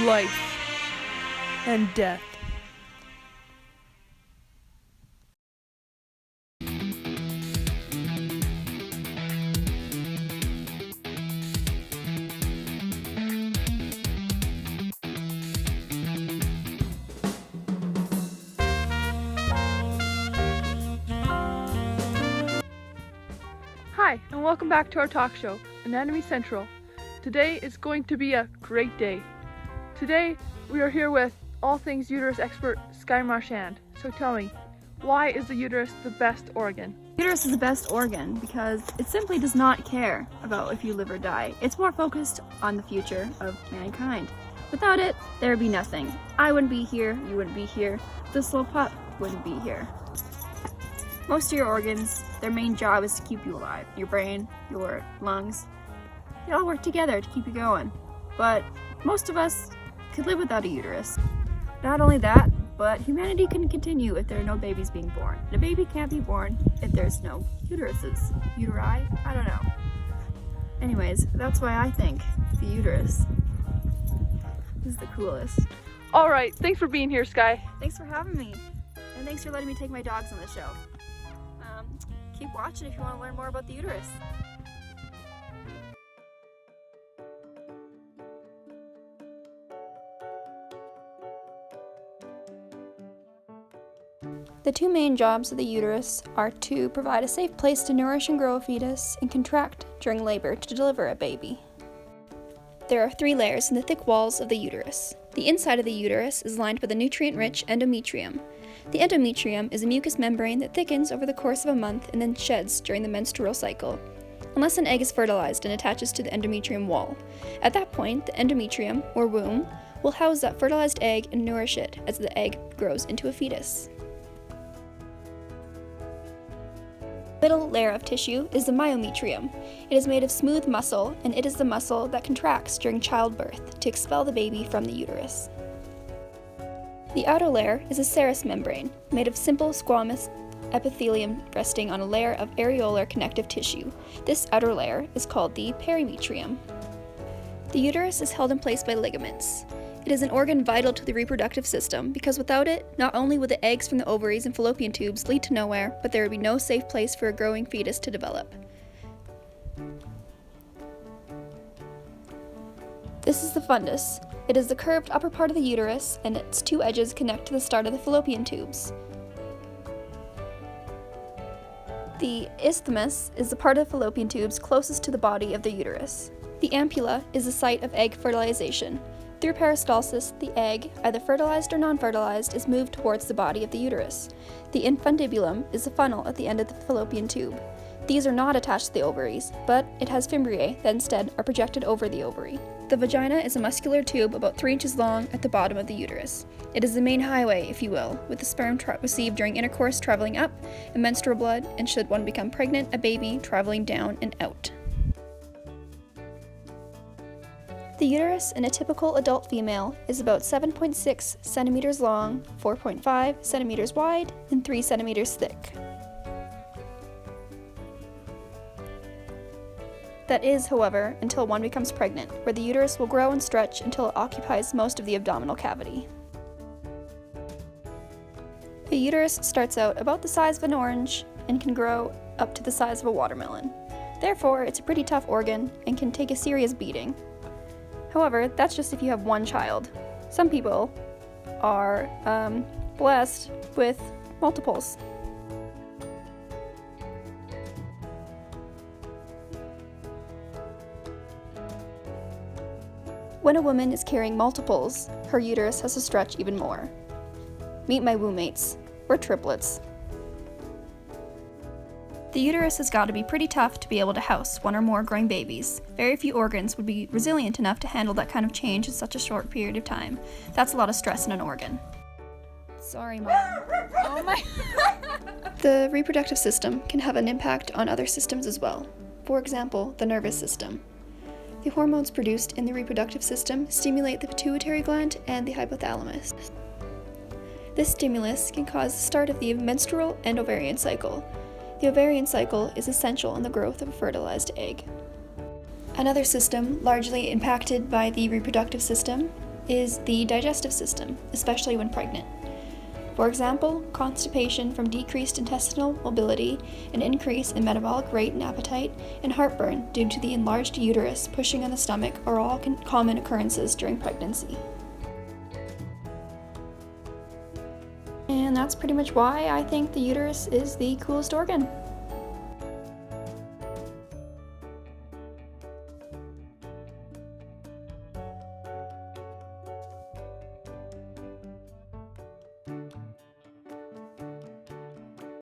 life and death. Hi, and welcome back to our talk show, Anatomy Central. Today is going to be a great day. Today, we are here with all things uterus expert Sky Marchand. So tell me, why is the uterus the best organ? Uterus is the best organ because it simply does not care about if you live or die. It's more focused on the future of mankind. Without it, there would be nothing. I wouldn't be here, you wouldn't be here, this little pup wouldn't be here. Most of your organs, their main job is to keep you alive. Your brain, your lungs, they all work together to keep you going. But most of us could live without a uterus. Not only that, but humanity can continue if there are no babies being born. And a baby can't be born if there's no uteruses. Uteri? I don't know. Anyways, that's why I think the uterus is the coolest. Alright, thanks for being here, Sky. Thanks for having me. And thanks for letting me take my dogs on the show. Keep watching if you want to learn more about the uterus. The two main jobs of the uterus are to provide a safe place to nourish and grow a fetus and contract during labor to deliver a baby. There are 3 layers in the thick walls of the uterus. The inside of the uterus is lined with a nutrient-rich endometrium. The endometrium is a mucous membrane that thickens over the course of a month and then sheds during the menstrual cycle, unless an egg is fertilized and attaches to the endometrium wall. At that point, the endometrium, or womb, will house that fertilized egg and nourish it as the egg grows into a fetus. The middle layer of tissue is the myometrium. It is made of smooth muscle, and it is the muscle that contracts during childbirth to expel the baby from the uterus. The outer layer is a serous membrane, made of simple squamous epithelium resting on a layer of areolar connective tissue. This outer layer is called the perimetrium. The uterus is held in place by ligaments. It is an organ vital to the reproductive system because without it, not only would the eggs from the ovaries and fallopian tubes lead to nowhere, but there would be no safe place for a growing fetus to develop. This is the fundus. It is the curved upper part of the uterus, and its 2 edges connect to the start of the fallopian tubes. The isthmus is the part of the fallopian tubes closest to the body of the uterus. The ampulla is the site of egg fertilization. Through peristalsis, the egg, either fertilized or non-fertilized, is moved towards the body of the uterus. The infundibulum is the funnel at the end of the fallopian tube. These are not attached to the ovaries, but it has fimbriae that instead are projected over the ovary. The vagina is a muscular tube about 3 inches long at the bottom of the uterus. It is the main highway, if you will, with the sperm received during intercourse traveling up, and menstrual blood, and should one become pregnant, a baby traveling down and out. The uterus in a typical adult female is about 7.6 centimeters long, 4.5 centimeters wide, and 3 centimeters thick. That is, however, until one becomes pregnant, where the uterus will grow and stretch until it occupies most of the abdominal cavity. The uterus starts out about the size of an orange and can grow up to the size of a watermelon. Therefore, it's a pretty tough organ and can take a serious beating. However, that's just if you have one child. Some people are blessed with multiples. When a woman is carrying multiples, her uterus has to stretch even more. Meet my womb mates. We're triplets. The uterus has got to be pretty tough to be able to house one or more growing babies. Very few organs would be resilient enough to handle that kind of change in such a short period of time. That's a lot of stress in an organ. Sorry, Mom. Oh my. The reproductive system can have an impact on other systems as well. For example, the nervous system. The hormones produced in the reproductive system stimulate the pituitary gland and the hypothalamus. This stimulus can cause the start of the menstrual and ovarian cycle. The ovarian cycle is essential in the growth of a fertilized egg. Another system largely impacted by the reproductive system is the digestive system, especially when pregnant. For example, constipation from decreased intestinal mobility, an increase in metabolic rate and appetite, and heartburn due to the enlarged uterus pushing on the stomach are all common occurrences during pregnancy. And that's pretty much why I think the uterus is the coolest organ.